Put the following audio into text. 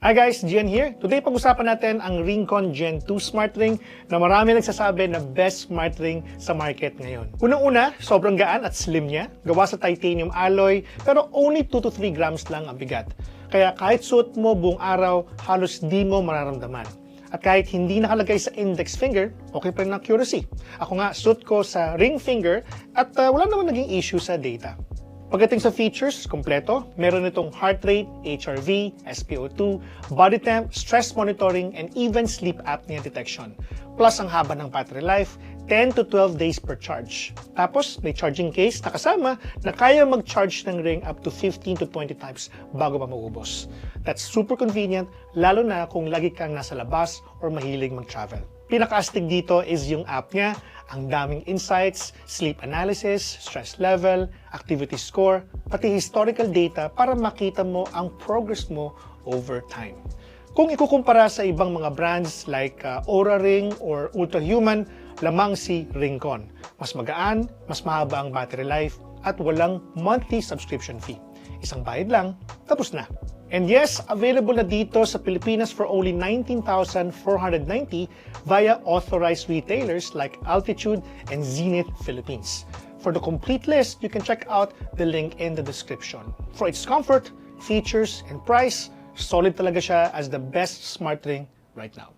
Hi guys, Gian here. Today pag-usapan natin ang Rincon Gen 2 Smart Ring na marami nagsasabi na best smart ring sa market ngayon. Unang-una, sobrang gaan at slim niya, gawa sa titanium alloy, pero only 2 to 3 grams lang ang bigat. Kaya kahit suot mo buong araw, halos di mo mararamdaman. At kahit hindi nakalagay sa index finger, okay pa rin ang accuracy. Ako nga, suot ko sa ring finger at wala naman naging issue sa data. Pagdating sa features, kompleto. Meron itong heart rate, HRV, SpO2, body temp, stress monitoring, and even sleep apnea detection. Plus ang haba ng battery life, 10 to 12 days per charge. Tapos may charging case na kasama na kaya mag-charge ng ring up to 15 to 20 times bago pa maubos. That's super convenient, lalo na kung lagi kang nasa labas or mahilig mag-travel. Pinaka-astig dito is yung app niya, ang daming insights, sleep analysis, stress level, activity score, pati historical data para makita mo ang progress mo over time. Kung ikukumpara sa ibang mga brands like Oura Ring or Ultrahuman, lamang si Rincon. Mas magaan, mas mahaba ang battery life, at walang monthly subscription fee. Isang bayad lang, tapos na. And yes, available na dito sa Pilipinas for only 19,490 via authorized retailers like Altitude and Zenith Philippines. For the complete list, you can check out the link in the description. For its comfort, features, and price, solid talaga siya as the best smart ring right now.